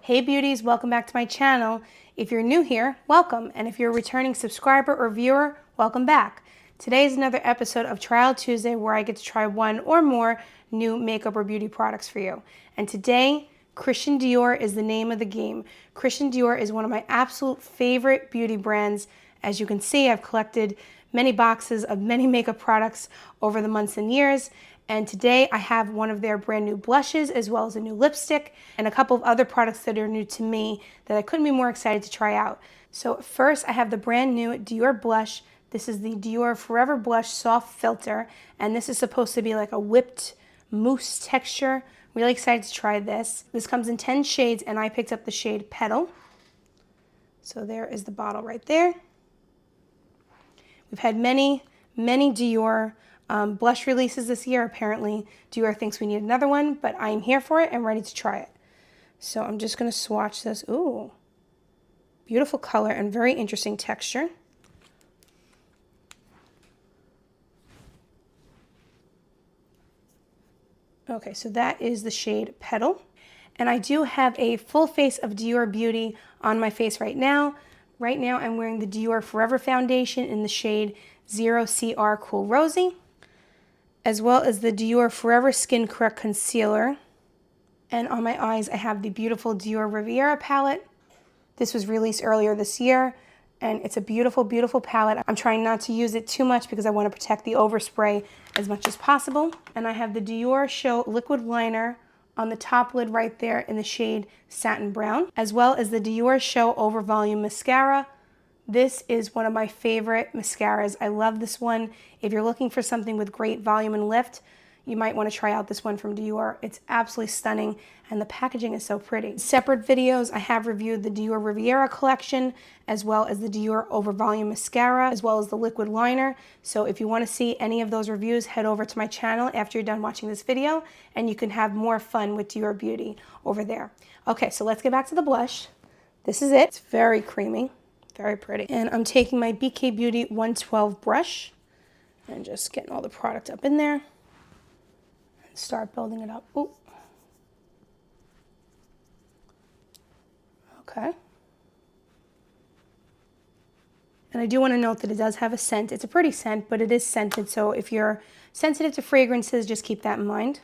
Hey beauties, welcome back to my channel. If you're new here, welcome. And if you're a returning subscriber or viewer, welcome back. Today is another episode of Trial Tuesday where I get to try one or more new makeup or beauty products for you. And today, Christian Dior is the name of the game. Christian Dior is one of my absolute favorite beauty brands. As you can see, I've collected many boxes of many makeup products over the months and years. And today I have one of their brand new blushes as well as a new lipstick and a couple of other products that are new to me that I couldn't be more excited to try out. So first I have the brand new Dior blush. This is the Dior Forever Blush Soft Filter, and this is supposed to be like a whipped mousse texture. Really excited to try this. This comes in 10 shades and I picked up the shade Petal. So there is the bottle right there. We've had many Dior blush releases this year. Apparently Dior thinks we need another one, but I am here for it and ready to try it. So I'm just going to swatch this. Ooh, beautiful color and very interesting texture. Okay, so that is the shade Petal. And I do have a full face of Dior Beauty on my face right now. Right now I'm wearing the Dior Forever Foundation in the shade 0CR Cool Rosy, as well as the Dior Forever Skin Correct Concealer. And on my eyes I have the beautiful Dior Riviera palette. This was released earlier this year, and it's a beautiful, beautiful palette. I'm trying not to use it too much because I want to protect the overspray as much as possible. And I have the Dior Show Liquid Liner on the top lid right there in the shade Satin Brown, as well as the Dior Show Over Volume Mascara. This is one of my favorite mascaras. I love this one. If you're looking for something with great volume and lift, you might want to try out this one from Dior. It's absolutely stunning and the packaging is so pretty. Separate videos, I have reviewed the Dior Riviera collection as well as the Dior Over Volume Mascara as well as the liquid liner. So if you want to see any of those reviews, head over to my channel after you're done watching this video and you can have more fun with Dior Beauty over there. Okay, so let's get back to the blush. This is it. It's very creamy, very pretty. And I'm taking my BK Beauty 112 brush and just getting all the product up in there. Start building it up. Ooh. Okay. And I do want to note that it does have a scent. It's a pretty scent, but it is scented. So if you're sensitive to fragrances, just keep that in mind.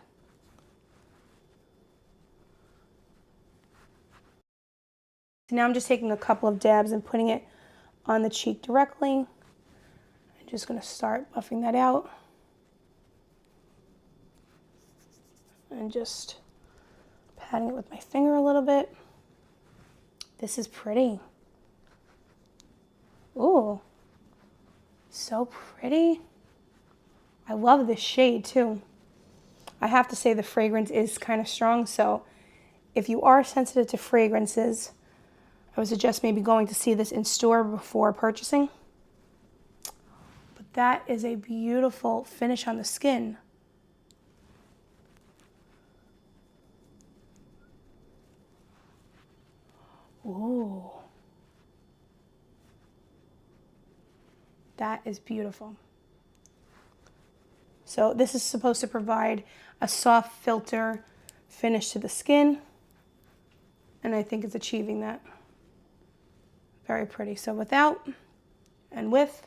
So now I'm just taking a couple of dabs and putting it on the cheek directly. I'm just going to start buffing that out. And just patting it with my finger a little bit. This is pretty. Ooh, so pretty. I love this shade too. I have to say the fragrance is kind of strong, so if you are sensitive to fragrances, I would suggest maybe going to see this in store before purchasing. But that is a beautiful finish on the skin. Ooh, that is beautiful. So this is supposed to provide a soft filter finish to the skin, and I think it's achieving that. Very pretty. So without and with.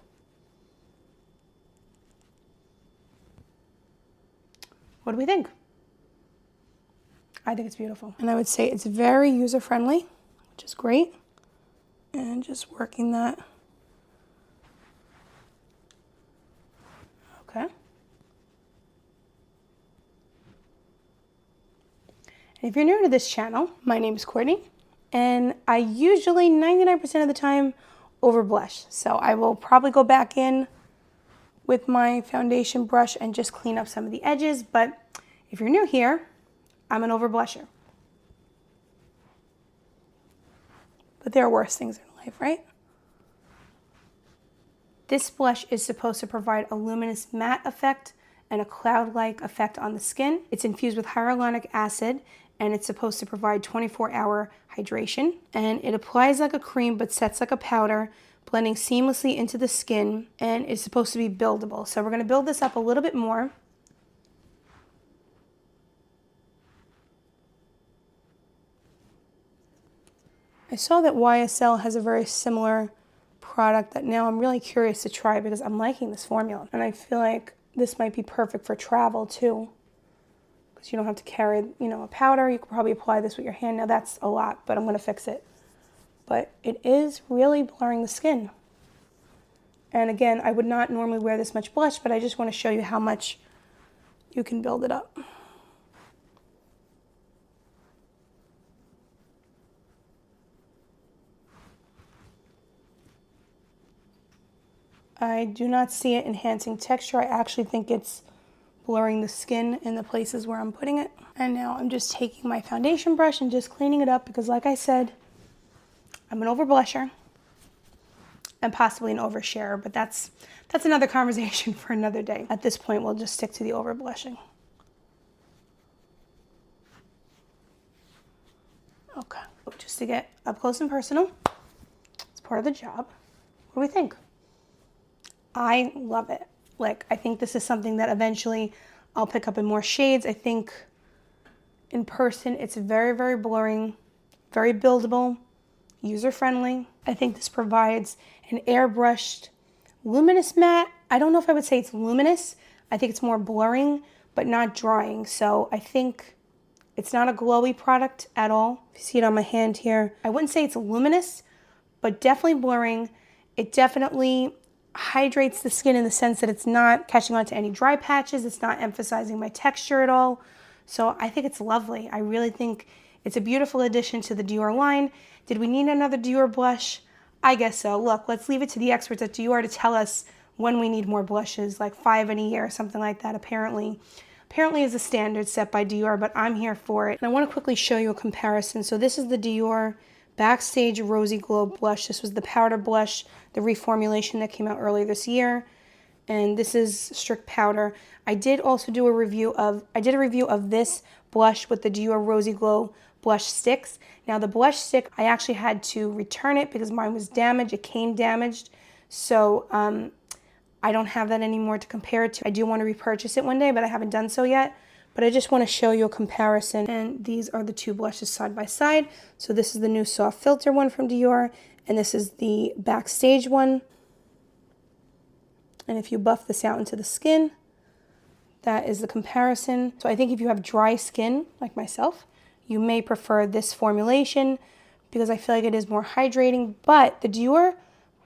What do we think? I think it's beautiful. And I would say it's very user-friendly, which is great. And just working that. Okay. And if you're new to this channel, my name is Courtney, and I usually 99% of the time over blush. So I will probably go back in with my foundation brush and just clean up some of the edges. But if you're new here, I'm an over blusher. But there are worse things in life, right? This blush is supposed to provide a luminous matte effect and a cloud-like effect on the skin. It's infused with hyaluronic acid and it's supposed to provide 24-hour hydration. And it applies like a cream but sets like a powder, blending seamlessly into the skin, and is supposed to be buildable. So we're going to build this up a little bit more. I saw that YSL has a very similar product that now I'm really curious to try because I'm liking this formula. And I feel like this might be perfect for travel too, because you don't have to carry, you know, a powder. You could probably apply this with your hand. Now that's a lot, but I'm going to fix it. But it is really blurring the skin. And again, I would not normally wear this much blush, but I just want to show you how much you can build it up. I do not see it enhancing texture. I actually think it's blurring the skin in the places where I'm putting it. And now I'm just taking my foundation brush and just cleaning it up because, like I said, I'm an over blusher and possibly an oversharer, but that's another conversation for another day. At this point, we'll just stick to the over blushing. Okay, just to get up close and personal. It's part of the job. What do we think? I love it. Like, I think this is something that eventually I'll pick up in more shades. I think in person it's very, very blurring, very buildable, user-friendly. I think this provides an airbrushed luminous matte. I don't know if I would say it's luminous. I think it's more blurring, but not drying. So I think it's not a glowy product at all. If you see it on my hand here, I wouldn't say it's luminous, but definitely blurring. It definitely hydrates the skin in the sense that it's not catching on to any dry patches. It's not emphasizing my texture at all. So I think it's lovely. I really think it's a beautiful addition to the Dior line. Did we need another Dior blush? I guess so. Look, let's leave it to the experts at Dior to tell us when we need more blushes, like 5 in a year or something like that. Apparently is a standard set by Dior, but I'm here for it. And I want to quickly show you a comparison. So this is the Dior Backstage Rosy Glow Blush. This was the powder blush, the reformulation that came out earlier this year. And this is Strict Powder. I did also do a review of this blush with the Dior Rosy Glow blush sticks. Now the blush stick, I actually had to return it because mine was damaged. It came damaged. So I don't have that anymore to compare it to. I do want to repurchase it one day, but I haven't done so yet. But I just want to show you a comparison. And these are the two blushes side by side. So this is the new soft filter one from Dior, and this is the Backstage one. And if you buff this out into the skin, that is the comparison. So I think if you have dry skin, like myself, you may prefer this formulation because I feel like it is more hydrating. But the Dior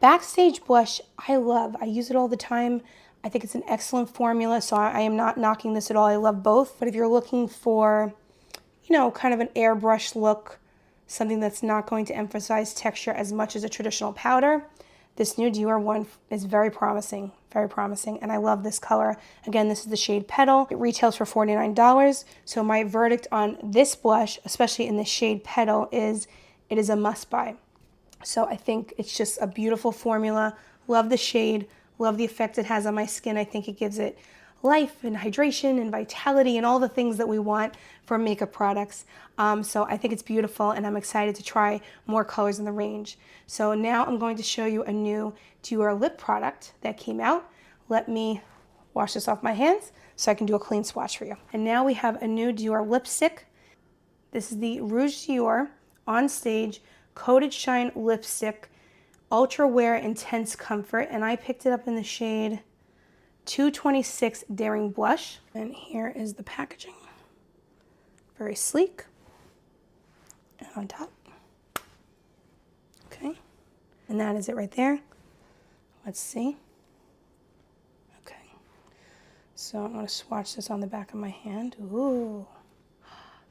Backstage blush, I love. I use it all the time. I think it's an excellent formula, so I am not knocking this at all. I love both. But if you're looking for, you know, kind of an airbrush look, something that's not going to emphasize texture as much as a traditional powder, this new Dior one is very promising, and I love this color. Again, this is the shade Petal. It retails for $49, so my verdict on this blush, especially in the shade Petal, is it is a must-buy. So I think it's just a beautiful formula. Love the shade, love the effect it has on my skin. I think it gives it life and hydration and vitality and all the things that we want for makeup products. So I think it's beautiful, and I'm excited to try more colors in the range. So now I'm going to show you a new Dior lip product that came out. Let me wash this off my hands so I can do a clean swatch for you. And now we have a new Dior lipstick. This is the Rouge Dior On Stage Coated Shine Lipstick Ultra Wear Intense Comfort, and I picked it up in the shade 226 Daring Blush. And here is the packaging. Very sleek. And on top. Okay. And that is it right there. Let's see. Okay. So I'm going to swatch this on the back of my hand. Ooh.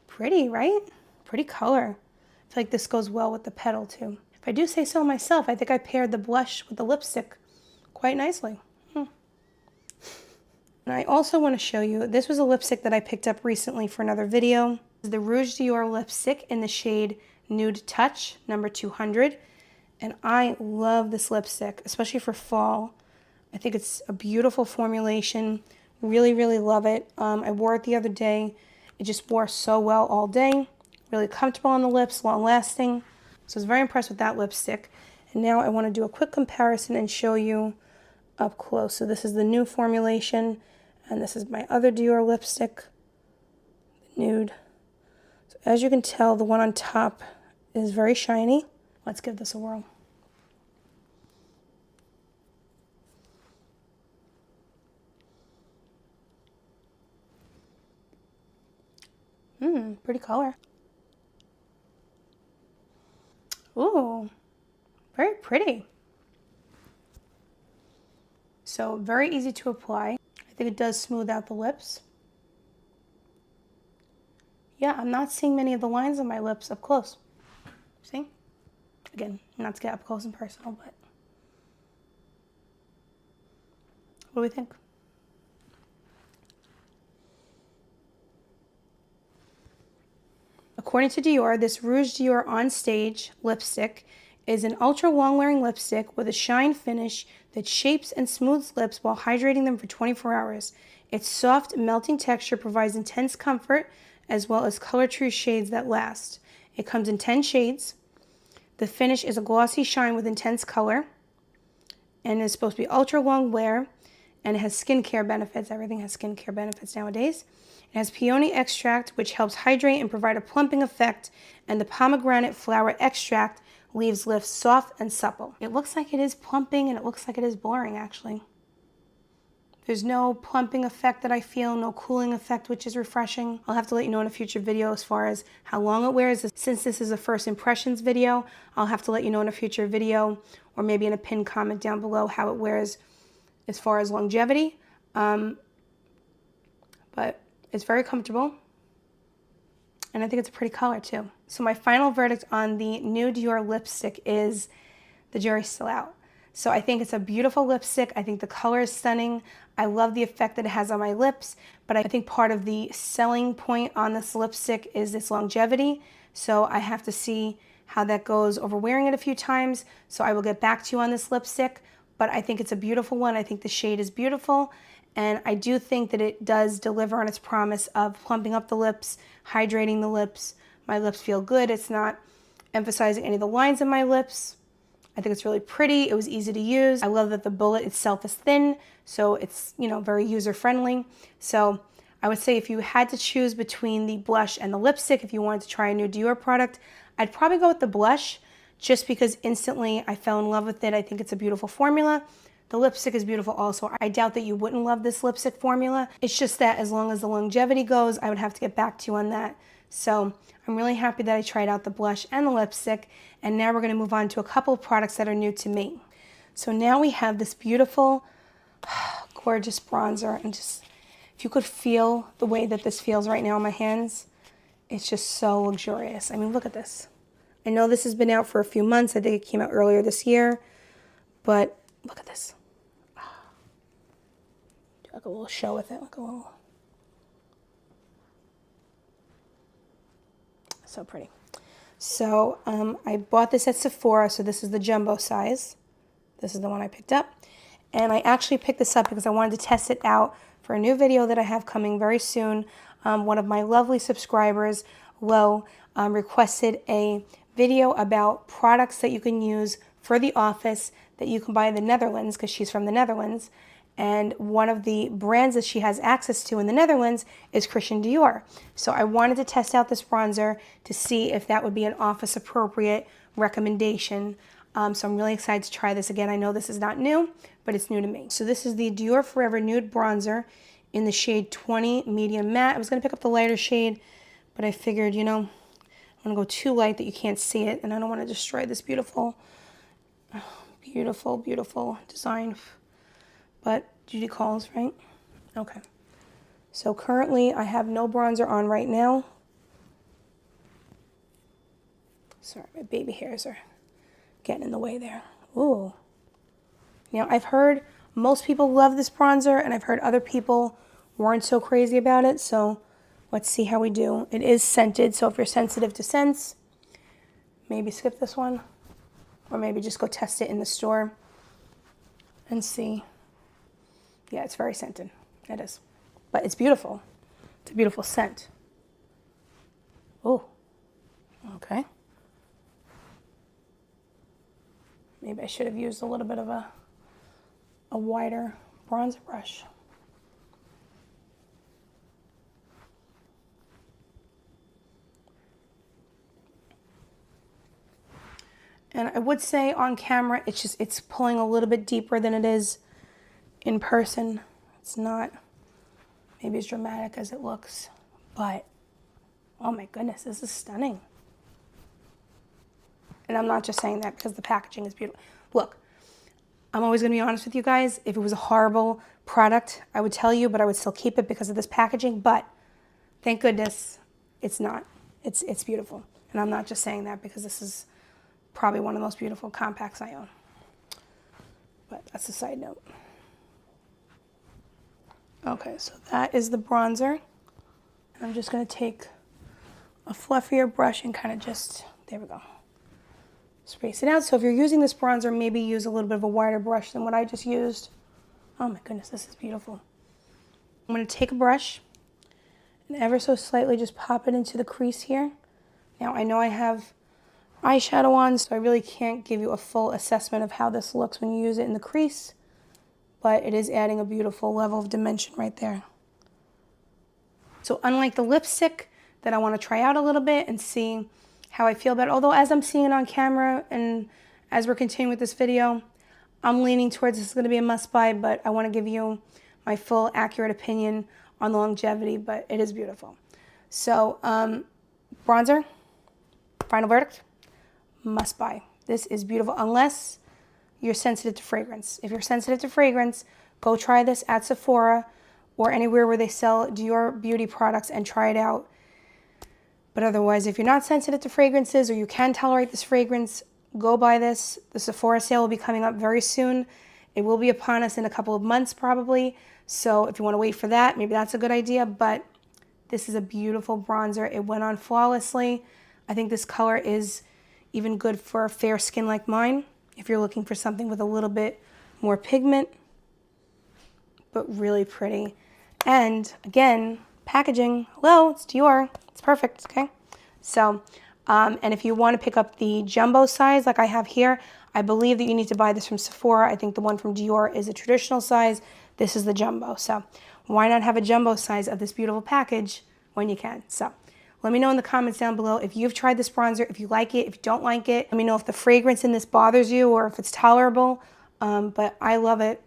Pretty, right? Pretty color. I feel like this goes well with the petal too. If I do say so myself, I think I paired the blush with the lipstick quite nicely. And I also want to show you, this was a lipstick that I picked up recently for another video. This is the Rouge Dior lipstick in the shade Nude Touch, number 200. And I love this lipstick, especially for fall. I think it's a beautiful formulation. Really, really love it. I wore it the other day. It just wore so well all day. Really comfortable on the lips, long lasting. So I was very impressed with that lipstick. And now I want to do a quick comparison and show you up close. So this is the new formulation, and this is my other Dior lipstick, the nude. So as you can tell, the one on top is very shiny. Let's give this a whirl. Pretty color. Ooh, very pretty. So very easy to apply. I think it does smooth out the lips. Yeah, I'm not seeing many of the lines on my lips up close. See? Again, not to get up close and personal, but what do we think? According to Dior, this Rouge Dior On Stage lipstick is an ultra long wearing lipstick with a shine finish that shapes and smooths lips while hydrating them for 24 hours. Its soft, melting texture provides intense comfort as well as color true shades that last. It comes in 10 shades. The finish is a glossy shine with intense color and is supposed to be ultra long wear, and it has skincare benefits. Everything has skincare benefits nowadays. It has peony extract, which helps hydrate and provide a plumping effect, and the pomegranate flower extract leaves lips soft and supple. It looks like it is plumping, and it looks like it is blurring, actually. There's no plumping effect that I feel, no cooling effect, which is refreshing. I'll have to let you know in a future video as far as how long it wears. Since this is a first impressions video, I'll have to let you know in a future video or maybe in a pinned comment down below how it wears as far as longevity. But it's very comfortable. And I think it's a pretty color too. So my final verdict on the new Dior lipstick is the jury's still out. So I think it's a beautiful lipstick. I think the color is stunning. I love the effect that it has on my lips, but I think part of the selling point on this lipstick is its longevity. So I have to see how that goes over wearing it a few times. So I will get back to you on this lipstick, but I think it's a beautiful one. I think the shade is beautiful. And I do think that it does deliver on its promise of plumping up the lips, hydrating the lips. My lips feel good. It's not emphasizing any of the lines in my lips. I think it's really pretty. It was easy to use. I love that the bullet itself is thin, so it's, very user-friendly. So I would say if you had to choose between the blush and the lipstick, if you wanted to try a new Dior product, I'd probably go with the blush just because instantly I fell in love with it. I think it's a beautiful formula. The lipstick is beautiful also. I doubt that you wouldn't love this lipstick formula. It's just that as long as the longevity goes, I would have to get back to you on that. So I'm really happy that I tried out the blush and the lipstick. And now we're going to move on to a couple of products that are new to me. So now we have this beautiful, gorgeous bronzer. And just, if you could feel the way that this feels right now on my hands, it's just so luxurious. I mean, look at this. I know this has been out for a few months. I think it came out earlier this year. But look at this. Do like a little show with it. Like a little. So pretty. So I bought this at Sephora, so this is the jumbo size. This is the one I picked up. And I actually picked this up because I wanted to test it out for a new video that I have coming very soon. One of my lovely subscribers, Lo, requested a video about products that you can use for the office that you can buy in the Netherlands, because she's from the Netherlands. And one of the brands that she has access to in the Netherlands is Christian Dior. So I wanted to test out this bronzer to see if that would be an office appropriate recommendation. So I'm really excited to try this again. I know this is not new, but it's new to me. So this is the Dior Forever Nude Bronzer in the shade 20 Medium Matte. I was going to pick up the lighter shade, but I figured, I'm going to go too light that you can't see it, and I don't want to destroy this beautiful, beautiful, beautiful design. But duty calls, right? Okay. So currently I have no bronzer on right now. Sorry, my baby hairs are getting in the way there. Ooh. Now I've heard most people love this bronzer, and I've heard other people weren't so crazy about it. So let's see how we do. It is scented, so if you're sensitive to scents, maybe skip this one. Or maybe just go test it in the store and see. Yeah, it's very scented. It is. But it's beautiful. It's a beautiful scent. Oh, okay. Maybe I should have used a little bit of a wider bronzer brush. And I would say on camera, it's pulling a little bit deeper than it is in person. It's not maybe as dramatic as it looks, but oh my goodness, this is stunning. And I'm not just saying that because the packaging is beautiful. Look, I'm always gonna be honest with you guys. If it was a horrible product, I would tell you, but I would still keep it because of this packaging. But thank goodness it's not. It's beautiful. And I'm not just saying that because this is probably one of the most beautiful compacts I own. But that's a side note. Okay, so that is the bronzer. I'm just gonna take a fluffier brush and kind of just, there we go, space it out. So if you're using this bronzer, maybe use a little bit of a wider brush than what I just used. Oh my goodness, this is beautiful. I'm gonna take a brush and ever so slightly just pop it into the crease here. Now I know I have eyeshadow on, so I really can't give you a full assessment of how this looks when you use it in the crease, but it is adding a beautiful level of dimension right there. So unlike the lipstick that I want to try out a little bit and see how I feel about it, although as I'm seeing it on camera and as we're continuing with this video, I'm leaning towards this is going to be a must buy, but I want to give you my full accurate opinion on the longevity, but it is beautiful. So bronzer, final verdict, must buy. This is beautiful unless you're sensitive to fragrance. If you're sensitive to fragrance, go try this at Sephora or anywhere where they sell Dior Beauty products and try it out. But otherwise, if you're not sensitive to fragrances or you can tolerate this fragrance, go buy this. The Sephora sale will be coming up very soon. It will be upon us in a couple of months probably. So if you want to wait for that, maybe that's a good idea. But this is a beautiful bronzer. It went on flawlessly. I think this color is even good for a fair skin like mine. If you're looking for something with a little bit more pigment, but really pretty. And again, packaging, hello, it's Dior. It's perfect, okay? So, and if you want to pick up the jumbo size like I have here, I believe that you need to buy this from Sephora. I think the one from Dior is a traditional size. This is the jumbo. So why not have a jumbo size of this beautiful package when you can? So let me know in the comments down below if you've tried this bronzer, if you like it, if you don't like it. Let me know if the fragrance in this bothers you or if it's tolerable. But I love it.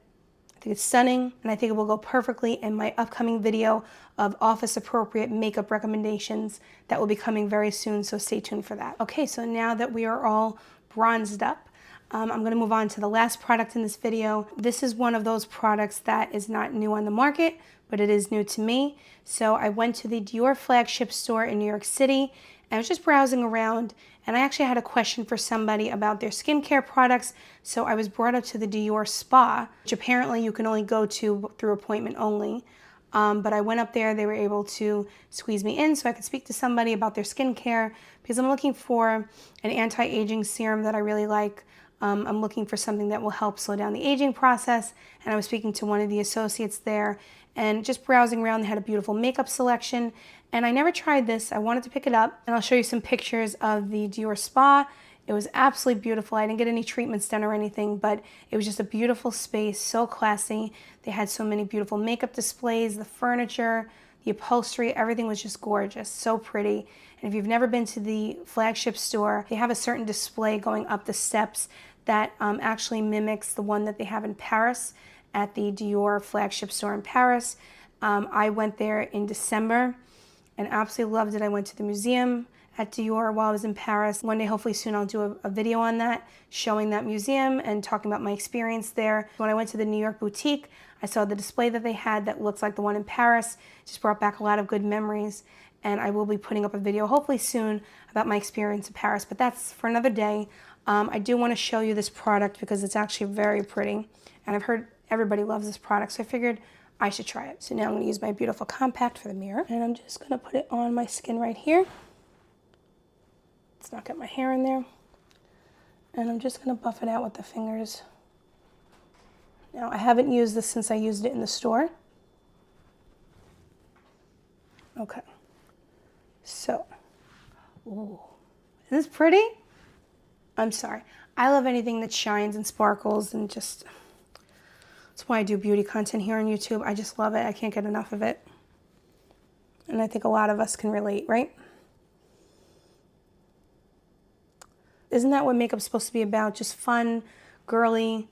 I think it's stunning, and I think it will go perfectly in my upcoming video of office-appropriate makeup recommendations that will be coming very soon, so stay tuned for that. Okay, so now that we are all bronzed up, I'm going to move on to the last product in this video. This is one of those products that is not new on the market, but it is new to me. So I went to the Dior flagship store in New York City, and I was just browsing around, and I actually had a question for somebody about their skincare products. So I was brought up to the Dior spa, which apparently you can only go to through appointment only. But I went up there, they were able to squeeze me in so I could speak to somebody about their skincare because I'm looking for an anti-aging serum that I really like. I'm looking for something that will help slow down the aging process. And I was speaking to one of the associates there and just browsing around. They had a beautiful makeup selection. And I never tried this. I wanted to pick it up. And I'll show you some pictures of the Dior spa. It was absolutely beautiful. I didn't get any treatments done or anything, but it was just a beautiful space, so classy. They had so many beautiful makeup displays, the furniture, the upholstery, everything was just gorgeous, so pretty. And if you've never been to the flagship store, they have a certain display going up the steps that actually mimics the one that they have in Paris at the Dior flagship store in Paris. I went there in December and absolutely loved it. I went to the museum at Dior while I was in Paris. One day, hopefully soon, I'll do a video on that, showing that museum and talking about my experience there. When I went to the New York boutique, I saw the display that they had that looks like the one in Paris. It just brought back a lot of good memories. And I will be putting up a video hopefully soon about my experience in Paris, but that's for another day. I do want to show you this product because it's actually very pretty. And I've heard everybody loves this product, so I figured I should try it. So now I'm going to use my beautiful compact for the mirror. And I'm just going to put it on my skin right here. Let's not get my hair in there. And I'm just going to buff it out with the fingers. Now, I haven't used this since I used it in the store. Okay. So, ooh, isn't this pretty? I'm sorry. I love anything that shines and sparkles and just, that's why I do beauty content here on YouTube. I just love it. I can't get enough of it. And I think a lot of us can relate, right? Isn't that what makeup's supposed to be about? Just fun, girly,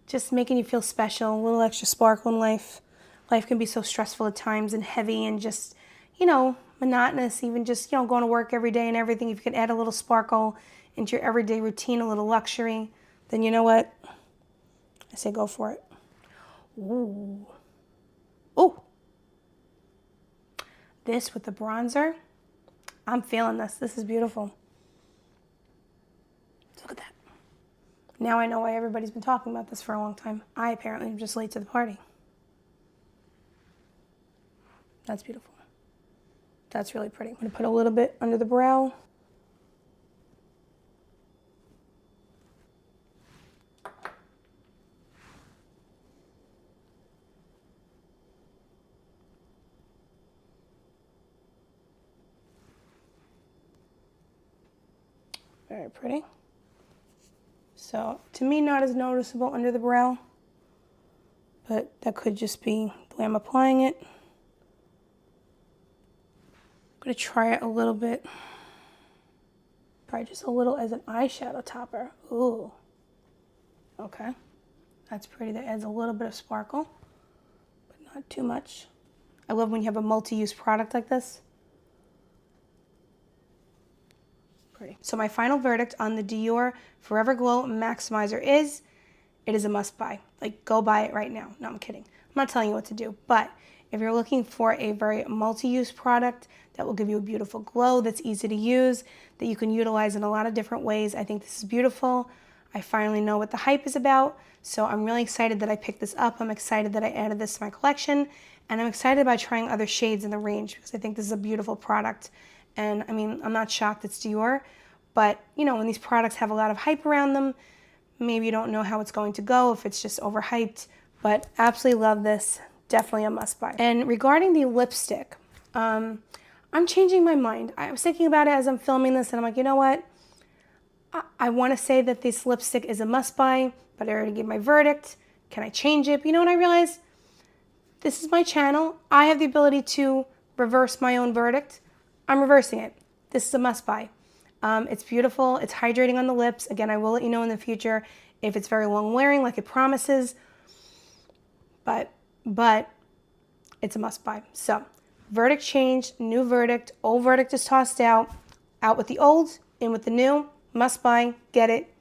just making you feel special, a little extra sparkle in life. Life can be so stressful at times and heavy and just, you know, monotonous, even just, you know, going to work every day and everything. If you could add a little sparkle into your everyday routine, a little luxury, then you know what? I say go for it. Ooh. Ooh. This with the bronzer. I'm feeling this. This is beautiful. Look at that. Now I know why everybody's been talking about this for a long time. I apparently am just late to the party. That's beautiful. That's really pretty. I'm going to put a little bit under the brow. Very pretty. So, to me, not as noticeable under the brow, but that could just be the way I'm applying it. I'm going to try it a little bit. Try just a little as an eyeshadow topper. Ooh. Okay. That's pretty. That adds a little bit of sparkle, but not too much. I love when you have a multi-use product like this. Pretty. So my final verdict on the Dior Forever Glow Maximizer is, it is a must buy. Like, go buy it right now. No, I'm kidding. I'm not telling you what to do, but if you're looking for a very multi-use product that will give you a beautiful glow, that's easy to use, that you can utilize in a lot of different ways, I think this is beautiful. I finally know what the hype is about, so I'm really excited that I picked this up. I'm excited that I added this to my collection, and I'm excited about trying other shades in the range because I think this is a beautiful product. And I mean, I'm not shocked it's Dior, but you know, when these products have a lot of hype around them, maybe you don't know how it's going to go, if it's just overhyped, but absolutely love this. Definitely a must buy. And regarding the lipstick, I'm changing my mind. I was thinking about it as I'm filming this, and I'm like, you know what? I want to say that this lipstick is a must buy, but I already gave my verdict. Can I change it? But you know what I realized? This is my channel. I have the ability to reverse my own verdict. I'm reversing it. This is a must buy. It's beautiful. It's hydrating on the lips. Again, I will let you know in the future if it's very long wearing like it promises, but it's a must buy. So verdict changed, new verdict, old verdict is tossed out with the old, in with the new, must buy, get it.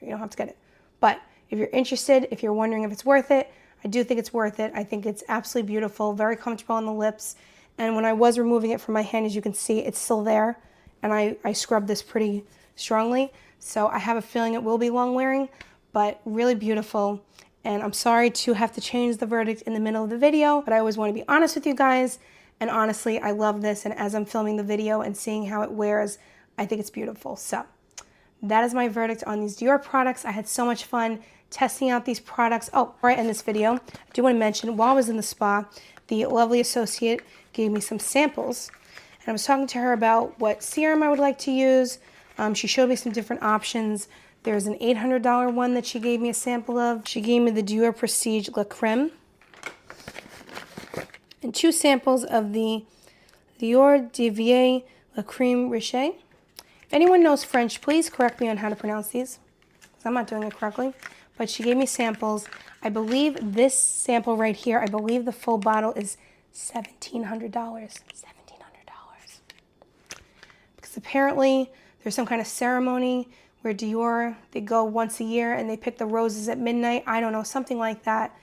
You don't have to get it. But if you're interested, if you're wondering if it's worth it, I do think it's worth it. I think it's absolutely beautiful, very comfortable on the lips. And when I was removing it from my hand, as you can see, it's still there. And I scrubbed this pretty strongly. So I have a feeling it will be long wearing, but really beautiful. And I'm sorry to have to change the verdict in the middle of the video, but I always want to be honest with you guys. And honestly, I love this. And as I'm filming the video and seeing how it wears, I think it's beautiful. So that is my verdict on these Dior products. I had so much fun testing out these products. Oh, right, in this video, I do want to mention, while I was in the spa, the lovely associate gave me some samples. And I was talking to her about what serum I would like to use. She showed me some different options. There's an $800 one that she gave me a sample of. She gave me the Dior Prestige La Creme. And 2 samples of the Dior Beauty La Creme Riche. If anyone knows French, please correct me on how to pronounce these, because I'm not doing it correctly. But she gave me samples. I believe this sample right here, I believe the full bottle is $1,700. $1,700. Because apparently there's some kind of ceremony where Dior, they go once a year and they pick the roses at midnight. I don't know, something like that.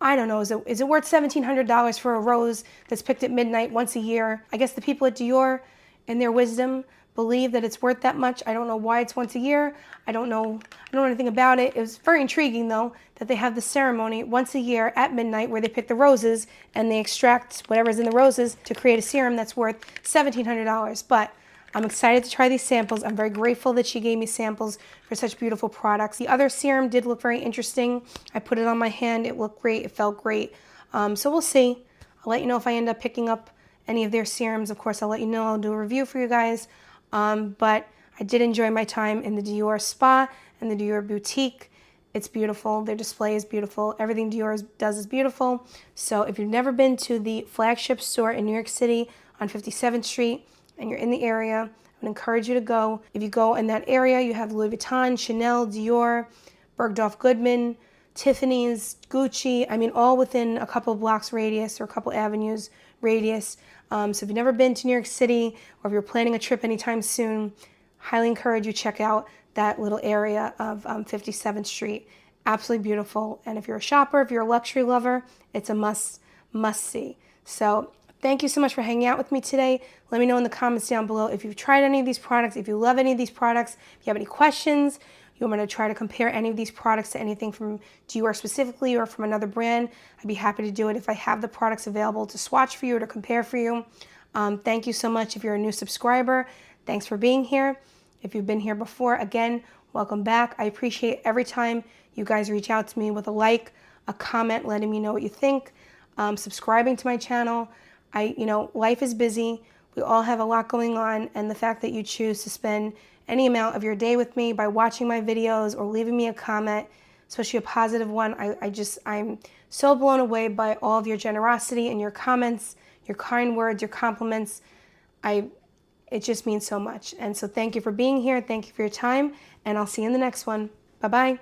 I don't know, is it worth $1,700 for a rose that's picked at midnight once a year? I guess the people at Dior, in their wisdom, believe that it's worth that much. I don't know why it's once a year. I don't know anything about it. It was very intriguing, though, that they have the ceremony once a year at midnight where they pick the roses and they extract whatever's in the roses to create a serum that's worth $1,700. But I'm excited to try these samples. I'm very grateful that she gave me samples for such beautiful products. The other serum did look very interesting. I put it on my hand. It looked great. It felt great. So we'll see. I'll let you know if I end up picking up any of their serums. Of course, I'll let you know. I'll do a review for you guys. But I did enjoy my time in the Dior spa and the Dior boutique. It's beautiful. Their display is beautiful. Everything Dior does is beautiful. So if you've never been to the flagship store in New York City on 57th Street, and you're in the area, I would encourage you to go. If you go in that area, you have Louis Vuitton, Chanel, Dior, Bergdorf Goodman, Tiffany's, Gucci, I mean, all within a couple of blocks radius or a couple avenues radius. So if you've never been to New York City, or if you're planning a trip anytime soon, highly encourage you to check out that little area of 57th Street. Absolutely beautiful. And if you're a shopper, if you're a luxury lover, it's a must see. So thank you so much for hanging out with me today. Let me know in the comments down below if you've tried any of these products, if you love any of these products, if you have any questions, you want me to try to compare any of these products to anything from Dior specifically or from another brand, I'd be happy to do it if I have the products available to swatch for you or to compare for you. Thank you so much if you're a new subscriber. Thanks for being here. If you've been here before, again, welcome back. I appreciate every time you guys reach out to me with a like, a comment, letting me know what you think, subscribing to my channel. Life is busy. We all have a lot going on, and the fact that you choose to spend any amount of your day with me by watching my videos or leaving me a comment, especially a positive one, I'm so blown away by all of your generosity and your comments, your kind words, your compliments. It just means so much. And so thank you for being here. Thank you for your time, and I'll see you in the next one. Bye-bye.